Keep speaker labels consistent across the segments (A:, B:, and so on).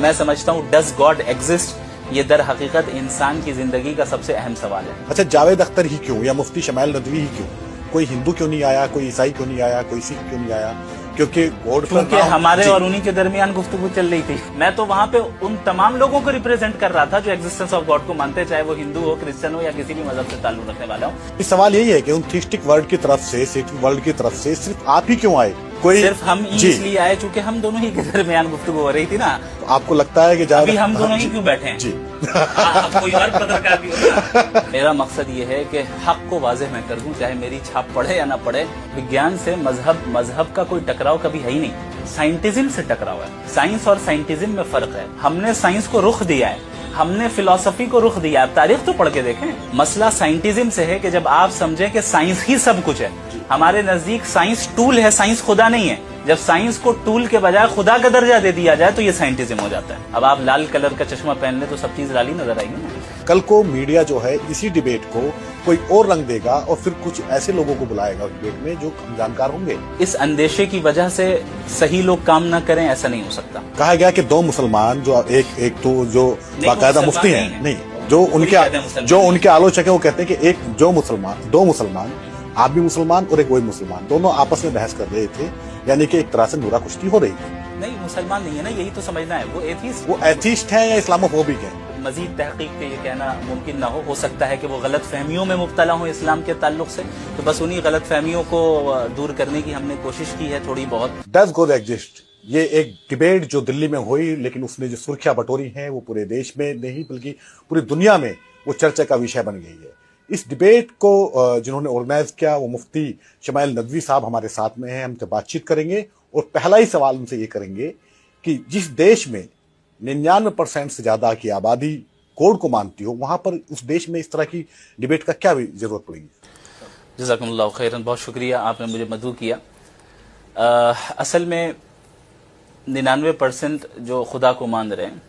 A: میں سمجھتا ہوں ڈز گاڈ ایگزسٹ، یہ در حقیقت انسان کی زندگی کا سب سے اہم سوال ہے۔
B: اچھا، جاوید اختر ہی کیوں یا مفتی شمائل ندوی ہی کیوں؟ کوئی ہندو کیوں نہیں آیا، کوئی عیسائی کیوں نہیں آیا، کوئی سکھ کیوں نہیں آیا؟
A: کیونکہ ہمارے اور انہی کے درمیان گفتگو چل رہی تھی۔ میں تو وہاں پہ ان تمام لوگوں کو ریپرزینٹ کر رہا تھا جو ایگزسٹنس آف گاڈ کو مانتے، چاہے وہ ہندو ہو، کرسچن ہو یا کسی بھی مذہب سے تعلق رکھنے والا ہو۔
B: سوال یہی ہے کہ ان تھیسٹک ورلڈ کی طرف سے، سیکولر ورلڈ کی طرف سے صرف آپ ہی کیوں آئے؟
A: صرف ہم اس لیے آئے چونکہ ہم دونوں ہی کے درمیان گفتگو ہو رہی تھی نا۔
B: آپ کو لگتا ہے کہ
A: ابھی ہم دونوں ہی کیوں بیٹھے ہیں؟
B: جی
A: کوئی اور پترکار بھی ہوگا۔ میرا مقصد یہ ہے کہ حق کو واضح میں کر دوں، چاہے میری چھاپ پڑھے یا نہ پڑھے۔ وگیان سے مذہب کا کوئی ٹکراؤ کبھی ہے ہی نہیں، سائنٹزم سے ٹکراؤ ہے۔ سائنس اور سائنٹزم میں فرق ہے۔ ہم نے سائنس کو رخ دیا ہے، ہم نے فلسفی کو رخ دیا ہے۔ تاریخ تو پڑھ کے دیکھیں۔ مسئلہ سائنٹزم سے ہے کہ جب آپ سمجھیں کہ سائنس ہی سب کچھ ہے۔ ہمارے نزدیک سائنس ٹول ہے، سائنس خدا نہیں ہے۔ جب سائنس کو ٹول کے بجائے خدا کا درجہ دے دیا جائے تو یہ سائنٹزم ہو جاتا ہے۔ اب آپ لال کلر کا چشمہ پہن لیں تو سب چیز لالی نظر آئے گی نا۔
B: کل کو میڈیا جو ہے اسی ڈیبیٹ کو کوئی اور رنگ دے گا اور پھر کچھ ایسے لوگوں کو بلائے گا ڈیبیٹ میں جو جانکار ہوں گے۔
A: اس اندیشے کی وجہ سے صحیح لوگ کام نہ کریں، ایسا نہیں ہو سکتا۔
B: کہا گیا کہ دو مسلمان جو ایک تو جو باقاعدہ مفتی ہیں، نہیں جو ان کے آلوچک ہیں، وہ کہتے ہیں کہ دو مسلمان، آپ بھی مسلمان اور ایک وہی مسلمان، دونوں آپس میں بحث کر رہے تھے، یعنی کہ ایک طرح سے نورا کشتی ہو رہی تھی۔
A: نہیں، مسلمان نہیں ہے نا، یہی تو سمجھنا ہے۔
B: وہ ایتھیسٹ ہیں یا اسلاموفوبک ہیں؟
A: مزید تحقیق کے یہ کہنا ممکن نہ ہو سکتا ہے کہ وہ غلط فہمیوں میں مبتلا ہوں اسلام کے تعلق سے، تو بس انہی غلط فہمیوں کو دور کرنے کی ہم نے کوشش کی ہے تھوڑی بہت۔
B: ڈز گاڈ ایگزسٹ، یہ ایک ڈیبیٹ جو دلی میں ہوئی، لیکن اس نے جو سرخیاں بٹوری ہیں وہ پورے دیش میں نہیں بلکہ پوری دنیا میں وہ چرچا کا وشے بن گئی ہے۔ اس ڈیبیٹ کو جنہوں نے آرگنائز کیا وہ مفتی شمائل ندوی صاحب ہمارے ساتھ میں ہیں، ہم سے بات چیت کریں گے اور پہلا ہی سوال ان سے یہ کریں گے کہ جس دیش میں 99% سے زیادہ کی آبادی کوڈ کو مانتی ہو، وہاں پر اس دیش میں اس طرح کی ڈیبیٹ کا کیا ضرورت پڑے گی؟
A: جزاکم اللہ خیرن، بہت شکریہ، آپ نے مجھے مدعو کیا۔ اصل میں 99% جو خدا کو مان رہے ہیں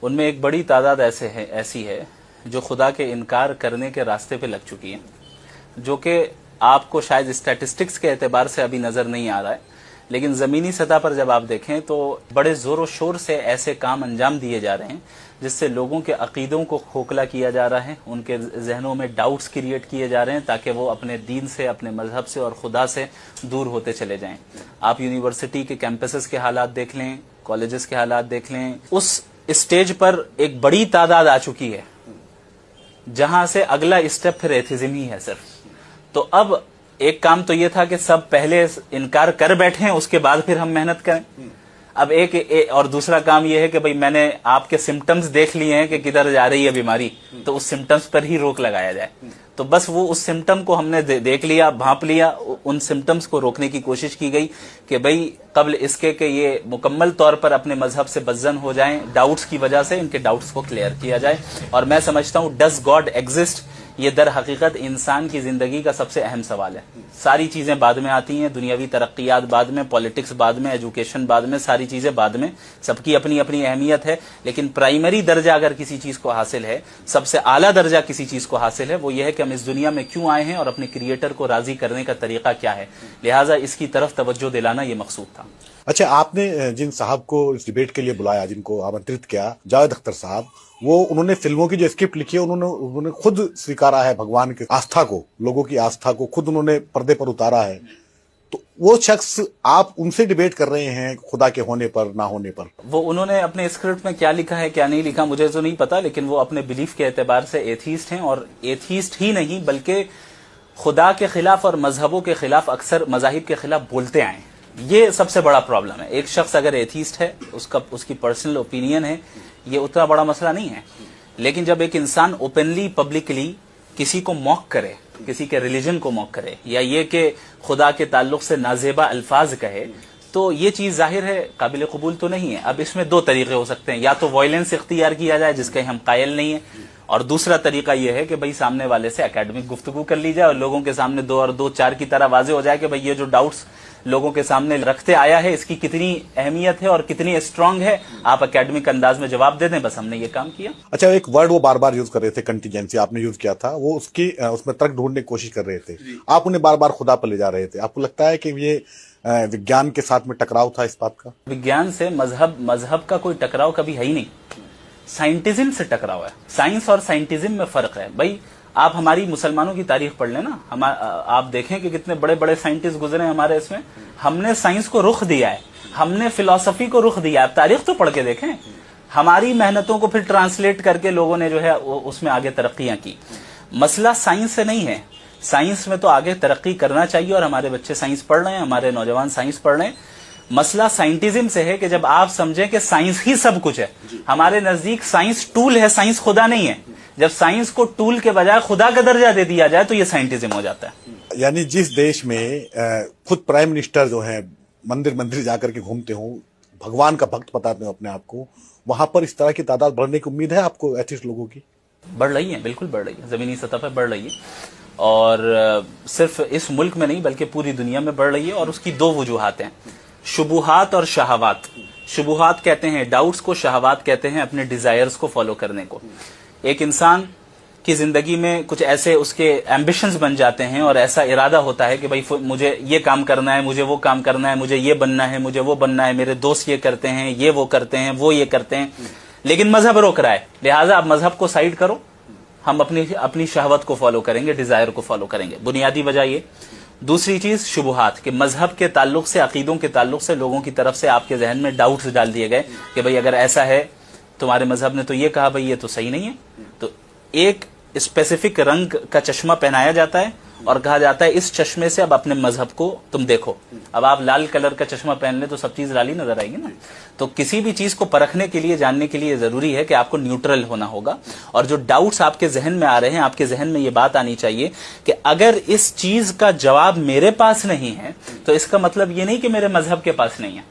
A: ان میں ایک بڑی تعداد ایسی ہے جو خدا کے انکار کرنے کے راستے پہ لگ چکی ہیں، جو کہ آپ کو شاید اسٹیٹسٹکس کے اعتبار سے ابھی نظر نہیں آ رہا ہے، لیکن زمینی سطح پر جب آپ دیکھیں تو بڑے زور و شور سے ایسے کام انجام دیے جا رہے ہیں جس سے لوگوں کے عقیدوں کو کھوکھلا کیا جا رہا ہے، ان کے ذہنوں میں ڈاؤٹس کریٹ کیے جا رہے ہیں تاکہ وہ اپنے دین سے، اپنے مذہب سے اور خدا سے دور ہوتے چلے جائیں۔ آپ یونیورسٹی کے کیمپسز کے حالات دیکھ لیں، کالجز کے حالات دیکھ لیں، اس اسٹیج پر ایک بڑی تعداد آ چکی ہے جہاں سے اگلا اسٹیپ پھر ایتھیزم ہی ہے صرف۔ تو اب ایک کام تو یہ تھا کہ سب پہلے انکار کر بیٹھیں، اس کے بعد پھر ہم محنت کریں۔ اب اور دوسرا کام یہ ہے کہ بھئی میں نے آپ کے سمٹمز دیکھ لیے ہیں کہ کدھر جا رہی ہے بیماری، تو اس سمٹمز پر ہی روک لگایا جائے۔ تو بس وہ اس سمٹم کو ہم نے دیکھ لیا، بھانپ لیا، ان سمٹمز کو روکنے کی کوشش کی گئی کہ بھئی قبل اس کے کہ یہ مکمل طور پر اپنے مذہب سے بدزن ہو جائیں، ڈاؤٹس کی وجہ سے ان کے ڈاؤٹس کو کلیئر کیا جائے۔ اور میں سمجھتا ہوں ڈز گاڈ ایگزسٹ، یہ در حقیقت انسان کی زندگی کا سب سے اہم سوال ہے۔ ساری چیزیں بعد میں آتی ہیں، دنیاوی ترقیات بعد میں، پولیٹکس بعد میں، ایجوکیشن بعد میں، ساری چیزیں بعد میں، سب کی اپنی اپنی اہمیت ہے، لیکن پرائمری درجہ اگر کسی چیز کو حاصل ہے، سب سے اعلیٰ درجہ کسی چیز کو حاصل ہے، وہ یہ ہے کہ ہم اس دنیا میں کیوں آئے ہیں اور اپنے کریٹر کو راضی کرنے کا طریقہ کیا ہے۔ لہٰذا اس کی طرف توجہ دلانا یہ مقصود تھا۔
B: اچھا، آپ نے جن صاحب کو اس ڈیبیٹ کے لیے بلایا، جن کو آمنترت کیا، جاوید اختر صاحب، انہوں نے فلموں کی جو اسکرپٹ لکھی ہے انہوں نے خود سویکارا ہے بھگوان کی آستھا کو، لوگوں کی آستھا کو خود انہوں نے پردے پر اتارا ہے۔ تو وہ شخص، آپ ان سے ڈیبیٹ کر رہے ہیں خدا کے ہونے پر نہ ہونے پر؟
A: وہ انہوں نے اپنے اسکرپٹ میں کیا لکھا ہے کیا نہیں لکھا مجھے تو نہیں پتا، لیکن وہ اپنے بلیف کے اعتبار سے ایتھیسٹ ہیں، اور ایتھیسٹ ہی نہیں بلکہ خدا کے خلاف اور مذہبوں کے خلاف، اکثر مذاہب کے خلاف بولتے آئے ہیں۔ یہ سب سے بڑا پرابلم ہے۔ ایک شخص اگر ایتھیسٹ ہے، اس کی پرسنل اوپینین ہے، یہ اتنا بڑا مسئلہ نہیں ہے، لیکن جب ایک انسان اوپنلی پبلکلی کسی کو موک کرے، کسی کے ریلیجن کو موک کرے، یا یہ کہ خدا کے تعلق سے نازیبا الفاظ کہے، تو یہ چیز ظاہر ہے قابل قبول تو نہیں ہے۔ اب اس میں دو طریقے ہو سکتے ہیں، یا تو وائلنس اختیار کیا جائے جس کے ہم قائل نہیں ہیں، اور دوسرا طریقہ یہ ہے کہ بھئی سامنے والے سے اکیڈمک گفتگو کر لی جائے اور لوگوں کے سامنے 2 اور 2 4 کی طرح واضح ہو جائے کہ بھئی یہ جو ڈاؤٹس لوگوں کے سامنے رکھتے آیا ہے اس کی کتنی اہمیت ہے اور کتنی اسٹرانگ ہے، آپ اکیڈمک انداز میں جواب دے دیں۔ بس ہم نے یہ کام کیا۔
B: اچھا، ایک ورڈ وہ بار بار یوز کر رہے تھے، کنٹینجنسی آپ نے یوز کیا تھا، وہ اس میں ترک ڈھونڈنے کی کوشش کر رہے تھے، آپ انہیں بار بار خدا پر لے جا رہے تھے۔ آپ کو لگتا ہے کہ یہ विज्ञान के साथ में टकराव था इस बात का?
A: विज्ञान से मजहब का कोई टकराव कभी है ही नहीं, साइंटिज्म से टकराव है। साइंस और साइंटिज्म में फर्क है भाई। आप हमारी मुसलमानों की तारीख पढ़ लेना, आप देखें कि कितने बड़े बड़े साइंटिस्ट गुजरे हैं हमारे इसमें। हमने साइंस को रुख दिया है, हमने फिलॉसफी को रुख दिया है। आप तारीख तो पढ़ के देखें, हमारी मेहनतों को फिर ट्रांसलेट करके लोगों ने जो है उसमें आगे तरक्कियां की। मसला साइंस से नहीं है, साइंस में तो आगे तरक्की करना चाहिए और हमारे बच्चे साइंस पढ़ रहे हैं, हमारे नौजवान साइंस पढ़ रहे हैं। मसला साइंटिज्म से है कि जब आप समझें कि साइंस ही सब कुछ है। हमारे नजदीक साइंस टूल है, साइंस खुदा नहीं है। जब साइंस को टूल के बजाय खुदा का दर्जा दे दिया जाए तो ये साइंटिज्म हो जाता है।
B: यानी जिस देश में खुद प्राइम मिनिस्टर जो है मंदिर मंदिर जाकर के घूमते हो, भगवान का भक्त बताते हो अपने आप को, वहां पर इस तरह की तादाद बढ़ने की उम्मीद है आपको एथिस्ट लोगों की?
A: बढ़ रही है, बिल्कुल बढ़ रही है, जमीनी सतह पर बढ़ रही है। और सिर्फ इस मुल्क में नहीं बल्कि पूरी दुनिया में बढ़ रही है। और उसकी दो वजूहात हैं, शुबुहात और शहावात। शुबुहात कहते हैं डाउट्स को, शहावात कहते हैं अपने डिजायर्स को फॉलो करने को। एक इंसान की जिंदगी में कुछ ऐसे उसके एम्बिशंस बन जाते हैं और ऐसा इरादा होता है कि भाई मुझे ये काम करना है, मुझे वो काम करना है, मुझे ये बनना है, मुझे वो बनना है, मेरे दोस्त ये करते हैं, ये वो करते हैं, वो ये करते हैं, लेकिन मजहब रोक रहा है। लिहाजा आप मजहब को साइड करो, हम अपनी शहवत को फॉलो करेंगे, डिजायर को फॉलो करेंगे। बुनियादी वजह ये। दूसरी चीज शुबुहात, कि मजहब के ताल्लुक से, अकीदों के ताल्लुक से लोगों की तरफ से आपके जहन में डाउट्स डाल दिए गए कि भाई अगर ऐसा है, तुम्हारे मजहब ने तो ये कहा, भाई ये तो सही नहीं है। तो एक स्पेसिफिक रंग का चश्मा पहनाया जाता है और कहा जाता है इस चश्मे से अब अपने मजहब को तुम देखो। अब आप लाल कलर का चश्मा पहन ले तो सब चीज लाली नजर आएगी ना। तो किसी भी चीज को परखने के लिए, जानने के लिए जरूरी है कि आपको न्यूट्रल होना होगा। और जो डाउट्स आपके जहन में आ रहे हैं, आपके जहन में ये बात आनी चाहिए कि अगर इस चीज का जवाब मेरे पास नहीं है तो इसका मतलब ये नहीं कि मेरे मजहब के पास नहीं है,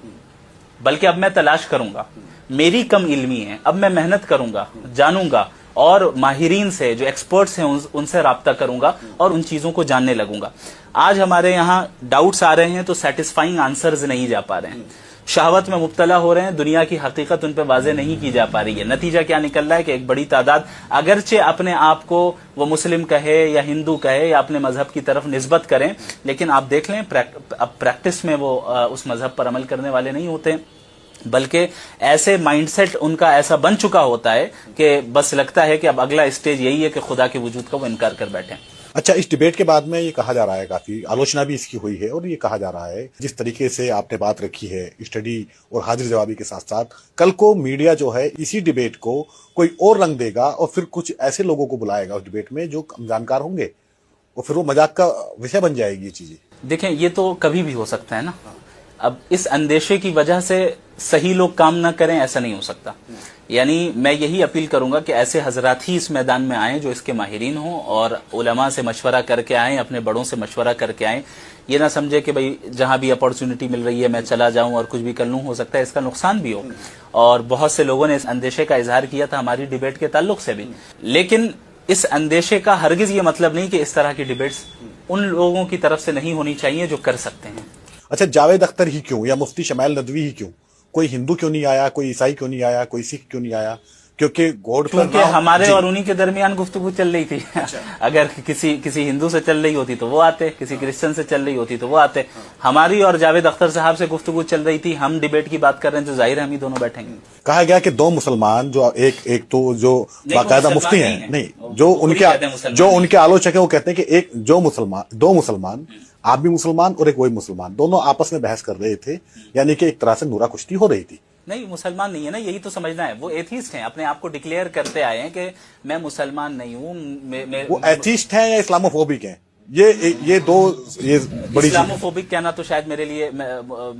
A: बल्कि अब मैं तलाश करूंगा। मेरी कम इल्मी है, अब मैं मेहनत करूंगा, जानूंगा और माहिरीन से, जो एक्सपर्ट्स हैं उनसे राब्ता करूंगा और उन चीजों को जानने लगूंगा। आज हमारे यहाँ डाउट्स आ रहे हैं तो सेटिस्फाइंग आंसर्स नहीं जा पा रहे हैं, शहवत में मुब्तला हो रहे हैं, दुनिया की हकीकत उन पर वाजे नहीं की जा पा रही है। नतीजा क्या निकल रहा है कि एक बड़ी तादाद अगरचे अपने आप को वो मुस्लिम कहे या हिंदू कहे या अपने मजहब की तरफ निस्बत करें, लेकिन आप देख लें अब प्रैक्टिस में वो उस मजहब पर अमल करने वाले नहीं होते, बल्कि ऐसे माइंडसेट उनका ऐसा बन चुका होता है कि बस लगता है कि अब अगला स्टेज यही है कि खुदा के वजूद का वो इनकार कर बैठे।
B: अच्छा, इस डिबेट के बाद में ये कहा जा रहा है, काफी आलोचना भी इसकी हुई है और ये कहा जा रहा है जिस तरीके से आपने बात रखी है स्टडी और हाजिर जवाबी के साथ साथ, कल को मीडिया जो है इसी डिबेट को कोई और रंग देगा और फिर कुछ ऐसे लोगों को बुलाएगा उस डिबेट में जो कम जानकार होंगे और फिर वो मजाक का विषय बन जाएगी ये चीजें।
A: देखें, ये तो कभी भी हो सकता है ना। अब इस अंदेशे की वजह से सही लोग काम ना करें, ऐसा नहीं हो सकता। यानी मैं यही अपील करूंगा कि ऐसे हजरात ही इस मैदान में आएं जो इसके माहिरीन हों और उलमा से मशवरा करके आएं, अपने बड़ों से मशवरा करके आएं। ये ना समझे कि भाई जहां भी अपॉर्चुनिटी मिल रही है मैं चला जाऊं और कुछ भी कर लूं, हो सकता है इसका नुकसान भी हो। और बहुत से लोगों ने इस अंदेशे का इजहार किया था हमारी डिबेट के ताल्लुक से भी, लेकिन इस अंदेशे का हरगिज ये मतलब नहीं कि इस तरह की डिबेट्स उन लोगों की तरफ से नहीं होनी चाहिए जो कर सकते हैं।
B: अच्छा, जावेद अख्तर ही क्यों या मुफ्ती शमाइल नदवी ही क्यों? कोई हिंदू क्यों नहीं आया, कोई ईसाई क्यों नहीं आया, कोई सिख क्यों नहीं आया? क्योंकि गॉड का
A: क्योंकि हमारे और उन्हीं के दरमियान गुफ्तगू चल रही थी। अगर किसी हिंदू से चल रही होती तो वो आते, किसी क्रिश्चियन से चल रही होती तो वो आते। हमारी और जावेद अख्तर साहब से गुफ्तगू चल रही थी, हम डिबेट की बात कर रहे हैं तो जाहिर है हम ही दोनों बैठेंगे।
B: कहा गया कि दो मुसलमान जो एक तो जो बाकायदा मुफ्ती हैं, नहीं जो उनके आलोचक है वो कहते हैं कि दो मुसलमान आप भी मुसलमान और एक वही मुसलमान, दोनों आपस में बहस कर रहे थे, यानी कि एक तरह से नूरा कुश्ती हो रही थी।
A: नहीं, मुसलमान नहीं है ना, यही तो समझना है। वो एथीस्ट हैं, अपने आप को डिक्लेयर करते आए हैं कि मैं मुसलमान नहीं हूँ।
B: वो एथीस्ट हैं या इस्लामोफोबिक हैं? ये बड़ी
A: इस्लामोफोबिक कहना तो शायद मेरे लिए,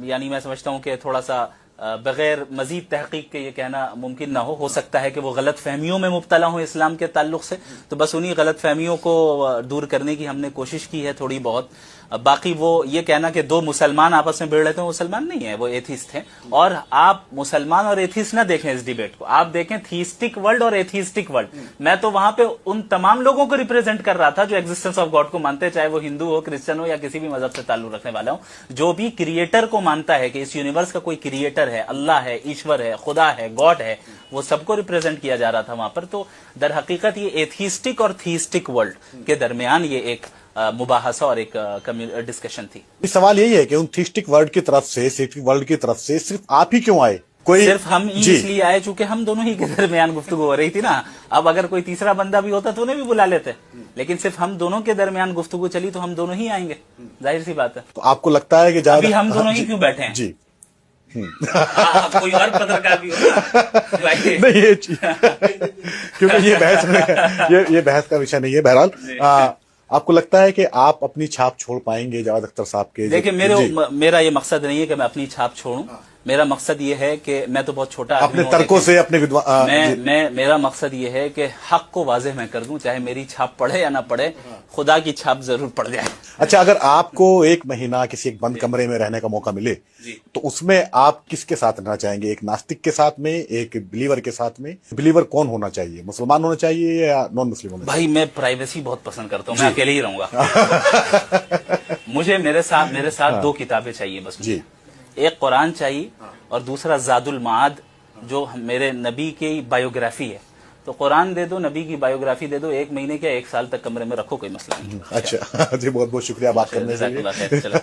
A: यानी मैं समझता हूँ कि थोड़ा सा बगैर मजीद तहकीक के ये कहना मुमकिन ना हो सकता है कि वो गलत फहमियों में मुब्तला हो इस्लाम के ताल्लुक से, तो बस उन्हीं गलत फहमियों को दूर करने की हमने कोशिश की है थोड़ी बहुत। बाकी वो ये कहना कि दो मुसलमान आपस में भिड़ रहे थे, मुसलमान नहीं है, वो एथीस्ट हैं। और आप मुसलमान और एथीस्ट ना देखें इस डिबेट को, आप देखें थीस्टिक वर्ल्ड और एथीस्टिक वर्ल्ड। मैं तो वहां पे उन तमाम लोगों को रिप्रेजेंट कर रहा था जो एग्जिस्टेंस ऑफ गॉड को मानते, चाहे वो हिंदू हो, क्रिश्चियन हो या किसी भी मजहब से ताल्लुक रखने वाला हो, जो भी क्रिएटर को मानता है कि इस यूनिवर्स का कोई क्रिएटर है, अल्लाह है, ईश्वर है, खुदा है, गॉड है, वो सबको रिप्रेजेंट किया जा रहा था वहां पर। तो दर हकीकत ये एथीस्टिक और थीस्टिक वर्ल्ड के दरमियान ये एक मुबाहसा और एक डिस्कशन थी।
B: सवाल यही है कि उन थीस्टिक वर्ल्ड की तरफ से, सेक्टिक वर्ल्ड की तरफ से सिर्फ आप ही क्यों आए? कोई
A: सिर्फ हम ही इसलिए आए चूंकि हम दोनों ही के दरमियान गुफ्तगू हो रही थी ना। अब अगर कोई तीसरा बंदा भी होता तो उन्हें भी बुला लेते, लेकिन सिर्फ हम दोनों के दरमियान गुफ्तगू चली तो हम दोनों ही आएंगे, जाहिर सी बात है।
B: तो आपको लगता है कि
A: अभी हम दोनों ही क्यों बैठे हैं?
B: जी
A: कोई और पत्रकार भी हो
B: नहीं, ये क्योंकि ये बहस का विषय नहीं है। बहरहाल आपको लगता है कि आप अपनी छाप छोड़ पाएंगे जावेद अख्तर साहब के?
A: देखिए, मेरा ये मकसद नहीं है कि मैं अपनी छाप छोड़ूं। मेरा मकसद ये है कि मैं तो बहुत छोटा
B: अपने तर्कों से अपने
A: मेरा मकसद ये है कि हक को वाज़ेह मैं कर दूं, चाहे मेरी छाप पढ़े या ना पढ़े, खुदा की छाप जरूर पड़ जाए।
B: अच्छा, अगर आपको एक महीना किसी एक बंद कमरे में रहने का मौका मिले तो उसमें आप किसके साथ रहना चाहेंगे? एक नास्तिक के साथ में, एक बिलीवर के साथ में? बिलीवर कौन होना चाहिए? मुसलमान होना चाहिए या नॉन मुस्लिम होना चाहिए?
A: भाई मैं प्राइवेसी बहुत पसंद करता हूँ, मैं अकेले ही रहूंगा। मुझे मेरे साथ दो किताबें चाहिए बस मुझे। एक कुरान चाहिए और दूसरा ज़ादुल माद, जो मेरे नबी की बायोग्राफी है। तो कुरान दे दो, नबी की बायोग्राफी दे दो, 1 महीने क्या 1 साल तक कमरे में रखो, कोई मसला नहीं।
B: अच्छा जी, बहुत बहुत शुक्रिया बात करने के लिए।